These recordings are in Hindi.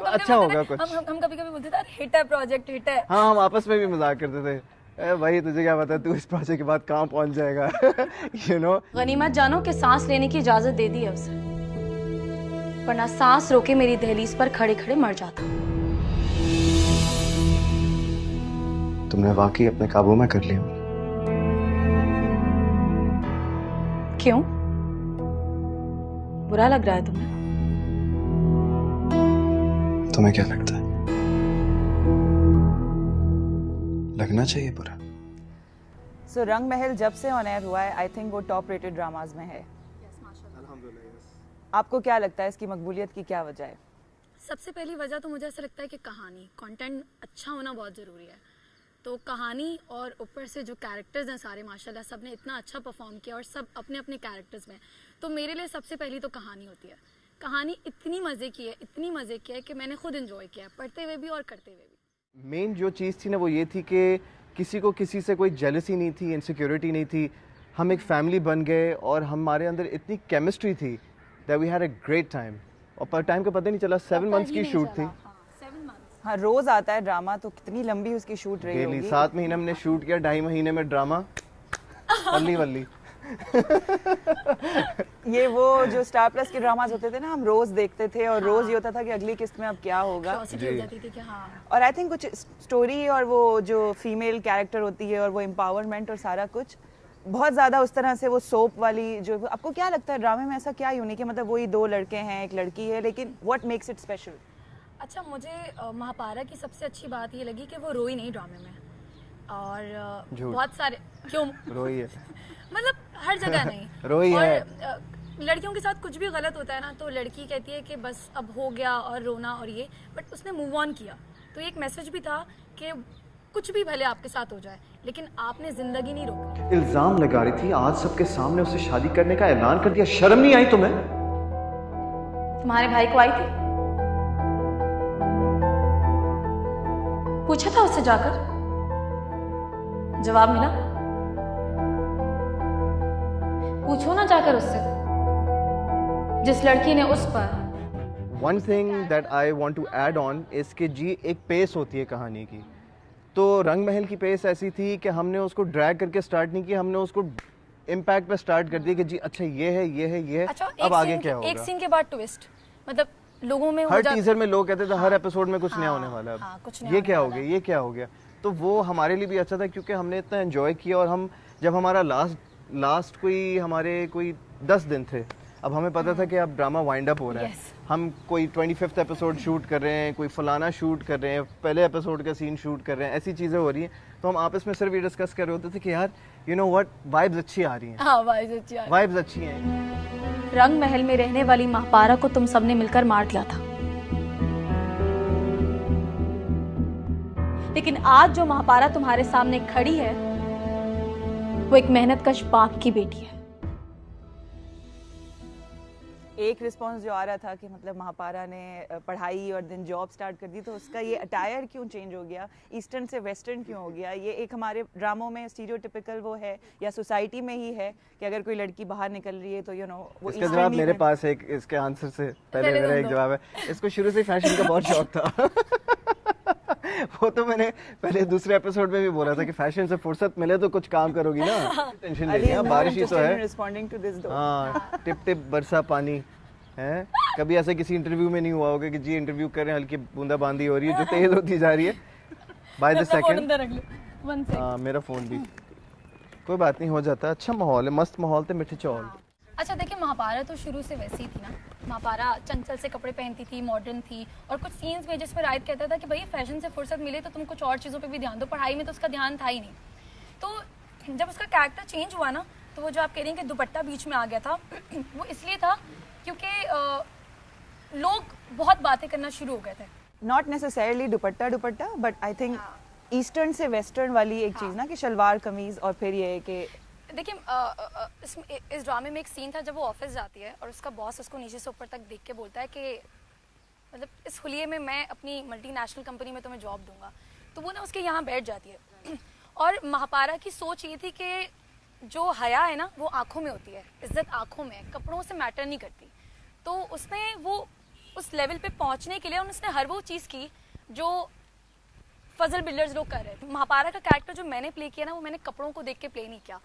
अच्छा होगा कुछ। हम कभी-कभी बोलते थे हिट है प्रोजेक्ट, हिट है। हाँ, हम आपस में भी मजाक करते थे, भाई तुझे क्या पता तू इस प्रोजेक्ट के बाद कहाँ पहुंच जाएगा। यू नो, गनीमत जानो कि सांस लेने की इजाजत दे दी है उसे, वरना सांस रोके मेरी दहलीज पर खड़े खड़े मर जाता। तुमने वाकई अपने काबू में कर लिया। क्यों, बुरा लग रहा है तुम्हें? तुम्हें क्या लगता है? लगना चाहिए बुरा। सो रंग महल जब से ऑन एयर हुआ है, आई थिंक वो टॉप रेटेड ड्रामाज में है। आपको क्या लगता है इसकी मकबूलियत की क्या वजह है? सबसे पहली वजह तो मुझे ऐसा लगता है कि कहानी, कंटेंट अच्छा होना बहुत ज़रूरी है। तो कहानी और ऊपर से जो कैरेक्टर्स हैं सारे माशाल्लाह सब ने इतना अच्छा परफॉर्म किया और सब अपने अपने कैरेक्टर्स में। तो मेरे लिए सबसे पहली तो कहानी होती है। कहानी इतनी मज़े की है, इतनी मज़े की है कि मैंने खुद एंजॉय किया, पढ़ते हुए भी और करते हुए भी। मेन जो चीज़ थी ना वो ये थी कि किसी को किसी से कोई जेलसी नहीं थी, इनसिक्योरिटी नहीं थी। हम एक फैमिली बन गए और हमारे अंदर इतनी केमिस्ट्री थी that we had a great time. और पर टाइम का पता नहीं चला, 7 मंथ्स की शूट थी। हाँ, रोज आता है ड्रामा, तो कितनी लंबी उसकी शूट रही होगी। 7 महीने हमने शूट किया, 2.5 महीने में ड्रामा वल्ली वल्ली। ये वो जो स्टार प्लस के ड्रामाज होते थे ना, हम रोज देखते थे और रोज ये होता था कि अगली किस्त में अब क्या होगा। और आई थिंक कुछ स्टोरी और वो जो फीमेल कैरेक्टर होती है और वो एम्पावरमेंट और सारा कुछ बहुत ज्यादा उस तरह से वो सोप वाली जो। आपको क्या लगता है ड्रामे में ऐसा क्या यूनिक है? मतलब वही 2 लड़के हैं, एक लड़की है, लेकिन व्हाट मेक्स इट स्पेशल? अच्छा, मुझे महापारा की सबसे अच्छी बात ये लगी कि वो रोई नहीं ड्रामे में। और बहुत सारे क्यों रोई है मतलब हर जगह नहीं रोई है। लड़कियों के साथ कुछ भी गलत होता है ना तो लड़की कहती है कि बस अब हो गया और रोना और ये, बट उसने मूव ऑन किया। तो एक मैसेज भी था कि कुछ भी भले आपके साथ हो जाए लेकिन आपने जिंदगी नहीं रोकी। इल्जाम लगा रही थी, आज सबके सामने उससे शादी करने का ऐलान कर दिया। शर्म नहीं आई तुम्हें? तुम्हारे भाई को आई थी, पूछा था उससे जाकर, जवाब मिला? पूछो ना जाकर उससे, जिस लड़की ने उस पर। One thing that I want to add on is कि जी एक पेस होती है कहानी की। तो रंग महल की पेस ऐसी थी कि हमने उसको ड्रैग करके स्टार्ट नहीं किया, हमने उसको इम्पैक्ट पे स्टार्ट कर दिया कि जी अच्छा ये है, ये है, ये है। अच्छा, अब आगे क्या होगा? एक सीन के बाद ट्विस्ट, मतलब लोगों में हर टीजर में लोग कहते थे हर एपिसोड में कुछ नया होने वाला है। ये क्या हो गया, ये क्या हो गया? तो वो हमारे लिए भी अच्छा था क्योंकि हमने इतना एंजॉय किया। और हम जब हमारा लास्ट कोई 10 दिन थे, अब हमें पता था कि अब ड्रामा वाइंड अप हो रहा है। हम कोई 25th एपिसोड शूट कर रहे हैं, कोई फलाना शूट कर रहे हैं, पहले एपिसोड का सीन शूट कर रहे हैं, ऐसी चीज़ें हो रही हैं। तो हम आपस में सिर्फ ये डिस्कस कर रहे होते थे कि यार यू नो व्हाट, वाइब्स अच्छी आ रही हैं। हाँ, वाइब्स अच्छी हैं। रंग महल में रहने वाली महापारा को तुम सबने मिलकर मार दिया था, लेकिन आज जो महापारा तुम्हारे सामने खड़ी है वो एक मेहनतकश बाप की बेटी है। एक रिस्पांस जो आ रहा था कि मतलब महापारा ने पढ़ाई और दिन जॉब स्टार्ट कर दी, तो उसका ये अटायर क्यों चेंज हो गया, ईस्टर्न से वेस्टर्न क्यों हो गया? ये एक हमारे ड्रामों में स्टीरियोटिपिकल वो है या सोसाइटी में ही है कि अगर कोई लड़की बाहर निकल रही है तो यू नो वो। इसका जवाब मेरे पास है, इसके आंसर से पहले मेरा एक जवाब है। इसको शुरू से फैशन का बहुत शौक था। वो तो मैंने पहले दूसरे एपिसोड में भी बोला था कि फैशन से फुर्सत मिले तो कुछ काम करोगी ना। टेंशन लेनी है, बारिश ही तो है। हाँ, टिप टिप बरसा पानी है। कभी ऐसे किसी इंटरव्यू में नहीं हुआ होगा कि जी इंटरव्यू कर रहे हैं, हल्की बूंदाबांदी हो रही है जो तेज होती जा रही है बाय द सेकंड। हाँ, मेरा फोन भी, कोई बात नहीं, हो जाता है। अच्छा माहौल है, मस्त माहौल थे, मीठे चौल। अच्छा देखिए, महापारा तो शुरू से वैसी थी ना। महापारा चंचल से कपड़े पहनती थी, मॉडर्न थी, और कुछ सीन्स में जिस पर रायत कहता था कि भाई फैशन से फुर्सत मिले तो तुम कुछ और चीज़ों पे भी ध्यान दो, पढ़ाई में तो उसका ध्यान था ही नहीं। तो जब उसका कैरेक्टर चेंज हुआ ना, तो वो जो आप कह रही हैं कि दुपट्टा बीच में आ गया था, वो इसलिए था क्योंकि लोग बहुत बातें करना शुरू हो गए थे। Not necessarily dupatta, but I think eastern से वेस्टर्न वाली एक चीज़ ना कि शलवार कमीज, और फिर ये कि देखिए इस ड्रामे में एक सीन था जब वो ऑफिस जाती है और उसका बॉस उसको नीचे से ऊपर तक देख के बोलता है कि मतलब इस हुलिये में मैं अपनी मल्टीनेशनल कंपनी में तुम्हें जॉब दूंगा। तो वो ना उसके यहाँ बैठ जाती है। और महापारा की सोच ये थी कि जो हया है ना वो आंखों में होती है, इज्जत आंखों में है, कपड़ों से मैटर नहीं करती। तो उसने वो उस लेवल पे पहुंचने के लिए उसने हर वो चीज़ की जो फजल बिल्डर्स लोग कर रहे थे। महापारा का कैरेक्टर जो मैंने प्ले किया ना, वो मैंने कपड़ों को देख के प्ले नहीं किया।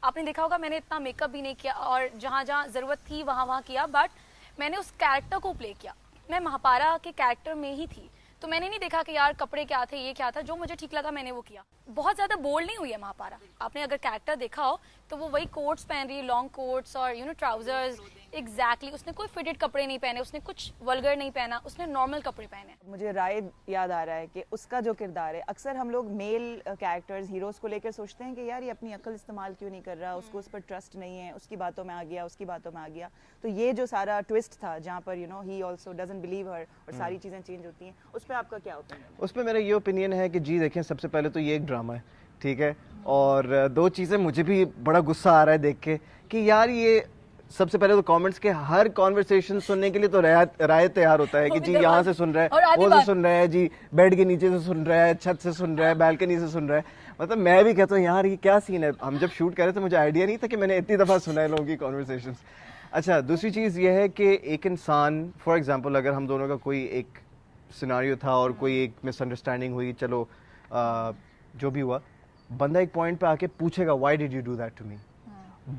आपने देखा होगा मैंने इतना मेकअप भी नहीं किया और जहाँ जहाँ ज़रूरत थी वहाँ किया, बट मैंने उस कैरेक्टर को प्ले किया। मैं महापारा के कैरेक्टर में ही थी, तो मैंने नहीं देखा कि यार कपड़े क्या थे, ये क्या था, जो मुझे ठीक लगा मैंने वो किया। बहुत ज़्यादा बोल्ड नहीं हुई है महापारा। आपने अगर कैरेक्टर देखा हो तो वो वही कोट्स पहन रही है, लॉन्ग कोट्स और ट्राउजर्स। एग्जैक्टली उसने कोई फिटेड कपड़े नहीं पहने, उसने कुछ वल्गर नहीं पहना, उसने नॉर्मल कपड़े पहने। मुझे रायद याद आ रहा है कि उसका जो किरदार है, अक्सर हम लोग मेल कैरेक्टर्स हीरोज को लेकर सोचते हैं कि यार ये अपनी अकल इस्तेमाल क्यों नहीं कर रहा, उसको उस पर ट्रस्ट नहीं है, उसकी बातों में आ गया, उसकी बातों में आ गया। तो ये जो सारा ट्विस्ट था जहाँ पर ही ऑल्सो डजंट बिलीव हर और सारी चीज़ें चेंज होती हैं, उस पर आपका क्या ओपिनियन? उस पर मेरा ये ओपिनियन है कि जी देखें, सबसे पहले तो ये एक ड्रामा है, ठीक है, और दो चीज़ें मुझे भी बड़ा गुस्सा आ रहा है देख के कि यार ये सबसे पहले तो कमेंट्स के हर कॉन्वर्सेशन सुनने के लिए तो राय तैयार होता है कि जी यहाँ से सुन रहा है, वो से सुन रहा है, जी बेड के नीचे से सुन रहा है, छत से सुन रहा है, बालकनी से सुन रहा है। मतलब मैं भी कहता हूँ यार ये क्या सीन है। हम जब शूट कर रहे थे मुझे आइडिया नहीं था कि मैंने इतनी दफ़ा सुना है लोगों की कॉन्वर्सेशन। अच्छा, दूसरी चीज़ ये है कि एक इंसान, फॉर एग्जाम्पल अगर हम दोनों का कोई एक सिनारियो था और कोई एक मिसअंडरस्टैंडिंग हुई, चलो जो भी हुआ, बंदा एक पॉइंट पे आके पूछेगा why did you do that to me.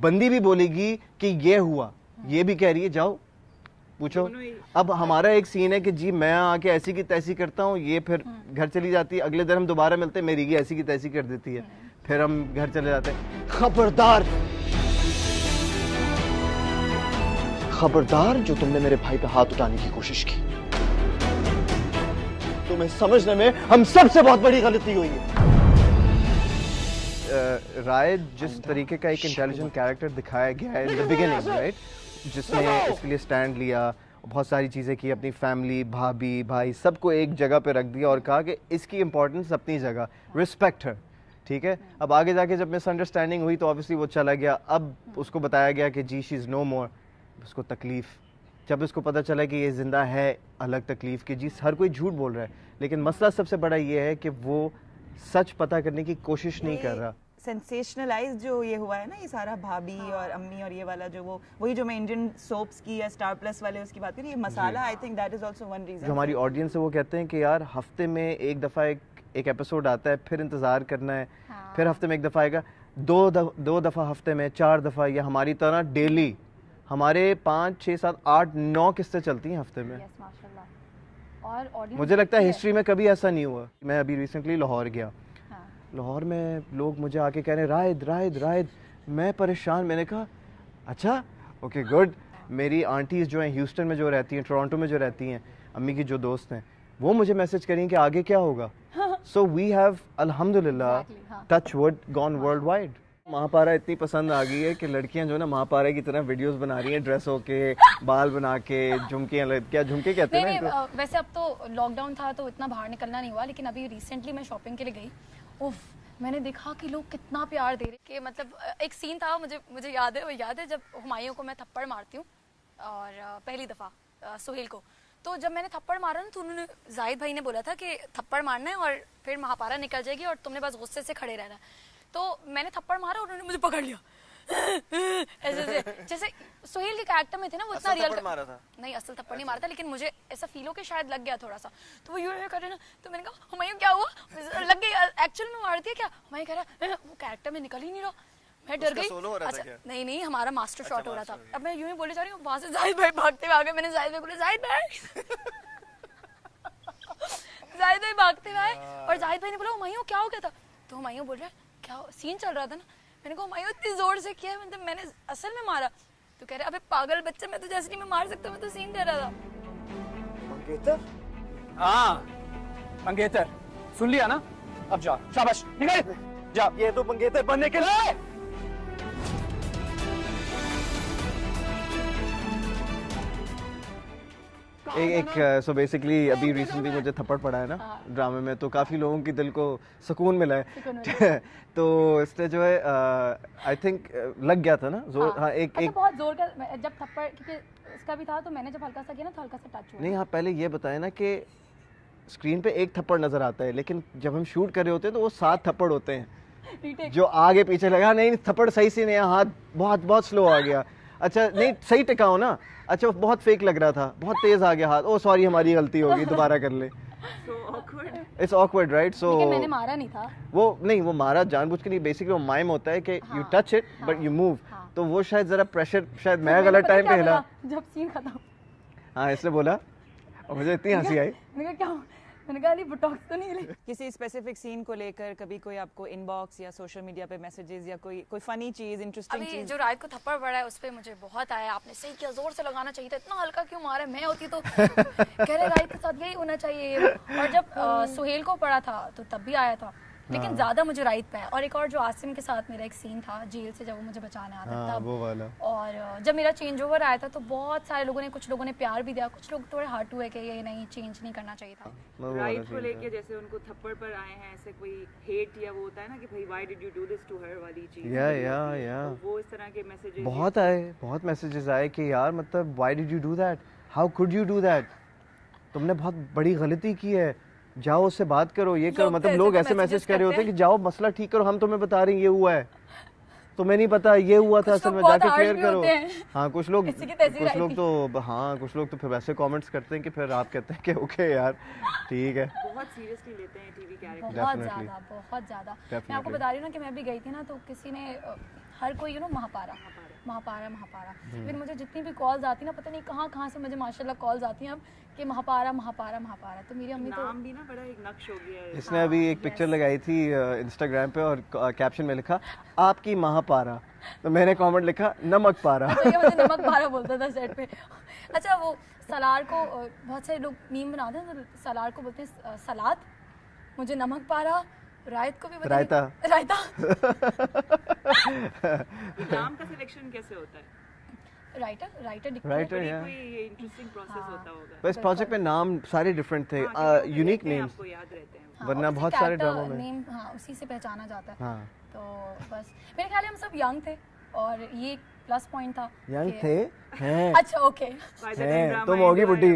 बंदी भी बोलेगी कि ये हुआ, ये भी कह रही है जाओ पूछो। अब हमारा एक सीन है कि जी मैं आके ऐसी की तैसी करता हूँ, ये फिर घर चली जाती है, अगले दिन हम दोबारा मिलते हैं, मेरी की ऐसी की तैसी कर देती है, फिर हम घर चले जाते हैं। खबरदार, खबरदार जो तुमने मेरे भाई पे हाथ उठाने की कोशिश की, तुम्हें समझने में हम सबसे बहुत बड़ी गलती हुई है। राय जिस तरीके का एक इंटेलिजेंट कैरेक्टर दिखाया गया है इन द बिगिनिंग, राइट, जिसने इसके लिए स्टैंड लिया, बहुत सारी चीज़ें की, अपनी फैमिली, भाभी, भाई सबको एक जगह पे रख दिया और कहा कि इसकी इंपॉर्टेंस अपनी जगह, रिस्पेक्ट हर, ठीक है। अब आगे जाके जब मिसअंडरस्टैंडिंग हुई तो ऑब्वियसली वो चला गया। अब उसको बताया गया कि जी शी इज़ नो मोर। उसको तकलीफ़, जब उसको पता चला कि ये ज़िंदा है अलग तकलीफ़ की, जी हर कोई झूठ बोल रहा है, लेकिन मसला सबसे बड़ा ये है कि वो सच पता करने की कोशिश नहीं कर रहा। सेंसेशनलाइज जो ये हुआ है ना, ये सारा भाभी और अम्मी और ये वाला जो वही जो मैं इंडियन सोप्स की या स्टार प्लस वाले उसकी बात करी, ये मसाला, I think that is also one reason. जो हमारी ऑडियंस है वो कहते हैं कि यार हफ्ते में एक दफ़ा एक एपिसोड आता है, फिर इंतज़ार करना है, फिर हफ्ते में एक दफ़ा आएगा, दो दफ़ा हफ्ते में, 4 दफ़ा, या हमारी तरह डेली हमारे 5, 6, 7, 8, 9 किस्तें चलती हैं हफ्ते में। और मुझे लगता है हिस्ट्री में कभी ऐसा नहीं हुआ। मैं अभी रिसेंटली लाहौर गया, लाहौर में लोग मुझे आके कह रहे हैं राहिद राहिद राहिद, मैं परेशान। मैंने कहा अच्छा ओके गुड। मेरी आंटीज़ जो हैं ह्यूस्टन में जो रहती हैं, टोरंटो में जो रहती हैं, अम्मी की जो दोस्त हैं, वो मुझे मैसेज करें कि आगे क्या होगा। सो वी हैव अल्हम्दुलिल्लाह touch wood gone worldwide. Mahapara इतनी पसंद आ गई है कि लड़कियां जो ना महापारा की तरह वीडियोस बना रही हैं, ड्रेस होके, बाल बना के, झुमके, क्या झुमके कहते हैं ना। वैसे अब तो लॉकडाउन था तो इतना बाहर निकलना नहीं हुआ, लेकिन अभी रिसेंटली मैं शॉपिंग के लिए गई, उफ मैंने देखा कि लोग कितना प्यार दे रहे कि मतलब एक सीन था, मुझे याद है, वो याद है जब हुमायूं को मैं थप्पड़ मारती हूँ और पहली दफ़ा सुहेल को, तो जब मैंने थप्पड़ मारा ना तो उन्होंने, जाहिद भाई ने बोला था कि थप्पड़ मारना है और फिर महापारा निकल जाएगी और तुमने बस गुस्से से खड़े रहना है। तो मैंने थप्पड़ मारा और उन्होंने मुझे पकड़ लिया ऐसे जैसे सुहेल के कैरेक्टर में थे ना, वो इतना रियल मारा था। नहीं असल थप्पड़ नहीं मारा था, लेकिन मुझे ऐसा फील हो कि शायद लग गया थोड़ा सा, तो वो यूं कर रहे ना, तो मैंने कहा हुमायूं क्या हुआ, लग गई, एक्चुअल में मार दिया क्या? हुमायूं कह रहा वो कैरेक्टर में निकल ही नहीं रहा, मैं डर गई। अच्छा नहीं हमारा मास्टर शॉट हो रहा था। अब मैं यूं ही बोले जा रही हूँ, वहां से जाहिद भाई भागते हुए आ गए। मैंने जाहिद भाई बोले जाहिद भाई जाहिद भाई भागते हुए आए और जाहिद भाई ने बोला हुमायूं क्या हो गया था? तो हुमायूं बोल रहा है क्या सीन चल रहा था ना। मैंने कहा हुमायूं इतनी जोर से किया, मतलब मैंने असल में मारा। तो कह रहे अबे पागल बच्चे, मैं तो जैसे नहीं मैं मार सकता, मैं तो सीन कर रहा था। मंगेतर? हाँ मंगेतर, सुन लिया ना, अब जा, शाबाश निकल जा। ये तो मंगेतर बनने के लिए सो बेसिकली अभी रिसेंटली मुझे थप्पड़ पड़ा है ना ड्रामे में, तो काफ़ी लोगों की दिल को सुकून मिला है तो इसने जो है आई थिंक लग गया था ना जोर। हाँ एक बहुत जोर का जब थप्पड़, क्योंकि इसका भी था, तो मैंने जब हल्का सा किया ना तो हल्का सा टच हुआ। नहीं हाँ पहले ये बताया ना कि स्क्रीन पे एक थप्पड़ नजर आता है, लेकिन जब हम शूट कर रहे होते हैं तो वो 7 थप्पड़ होते हैं जो आगे पीछे लगा। नहीं थप्पड़ सही से नहीं, हाथ बहुत स्लो आ गया। अच्छा नहीं सही टिकाओ ना, अच्छा बहुत फेक लग रहा था, बहुत तेज आ गया हाथ, ओ सॉरी हमारी गलती होगी, दोबारा कर ले। It's awkward right. सो लेकिन मैंने मारा नहीं था। वो नहीं, वो मारा जानबूझ के नहीं, बेसिकली वो माइम होता है कि you touch it but you move, तो वो शायद जरा प्रेशर, शायद मैं गलत टाइम पे हिला जब सीन खत्म। हाँ इसने बोला और मुझे इतनी हंसी आई। मैंने कहा क्या, मैंने कहा बोटॉक्स तो नहीं हिली। किसी स्पेसिफिक सीन को लेकर कभी कोई आपको इनबॉक्स या सोशल मीडिया पे मैसेजेस या कोई फनी चीज, इंटरेस्टिंग अभी चीज? जो रायत को थप्पड़ पड़ा है उस पे मुझे बहुत आया, आपने सही किया, जोर से लगाना चाहिए था, इतना हल्का क्यों मारा, मैं होती तो कह रहे रायत के साथ यही होना चाहिए। और जब सुहेल को पड़ा था तो तब भी आया था, लेकिन ज्यादा मुझे रायत पे है। और एक और जो आसिम के साथ मेरा एक सीन था जेल से, जब वो मुझे बचाने आता था तब, वो वाला। और जब मेरा चेंज ओवर आया था तो बहुत सारे लोगों ने, कुछ लोगों ने प्यार भी दिया, कुछ लोग थोड़े हर्ट हुए कि ये नहीं, चेंज नहीं करना चाहिए था। राइट को लेके जैसे उनको थप्पड़ पर आए हैं, ऐसे कोई हेट या वो होता है ना कि भाई why did you do this to her वाली चीज, या तो वो इस तरह के मैसेजेस बहुत आए, बहुत मैसेजेस आए कि यार मतलब why did you do that, how could you do that, तुमने बहुत बड़ी गलती की है, जाओ उससे बात करो, ये करो, मतलब लोग ऐसे मैसेज कर रहे होते हैं कि जाओ मसला ठीक करो, हम तुम्हें बता रहे हैं ये हुआ है, तुम्हें नहीं पता ये हुआ था असल में, जाके क्लियर करो। हाँ कुछ लोग तो हाँ कुछ लोग तो फिर वैसे कमेंट्स करते हैं कि फिर आप कहते हैं कि ओके यार ठीक है। बहुत सीरियसली लेते हैं टीवी कैरेक्टर, बहुत ज्यादा। मैं आपको बता रही हूँ ना कि मैं भी गई थी ना, तो किसी ने हर कोई यू नो महापारा, फिर मुझे जितनी भी कॉल्स आती ना, पता नहीं कहाँ से मुझे माशाल्लाह कॉल्स आती हैं अब कि महापारा, तो मेरी अम्मी तो नाम भी ना बड़ा एक नक्श हो गया है। इसने अभी एक पिक्चर लगाई थी इंस्टाग्राम पे और कैप्शन में लिखा आपकी महापारा, तो मैंने कमेंट लिखा नमक पारा। तो ये मुझे नमक पारा बोलता था सेट पे। अच्छा वो सलार को बहुत सारे लोग मीम बनाते हैं, तो सलार को बोलते हैं सलाद, मुझे नमक पारा, रायत को भी रायता। नाम का सिलेक्शन कैसे होता है? राइटर यार कोई इंटरेस्टिंग प्रोसेस होता होगा। बस प्रोजेक्ट में नाम सारे डिफरेंट थे, यूनिक नेम्स, आपको याद रहते हैं वरना बहुत सारे ड्रामों में नेम, हाँ उसी से पहचाना जाता है। हाँ तो बस मेरे ख्याल में हम सब यंग थे और ये प्लस पॉइंट था। यंग थे हैं। अच्छा ओके हैं तुम होगी बुड्ढी।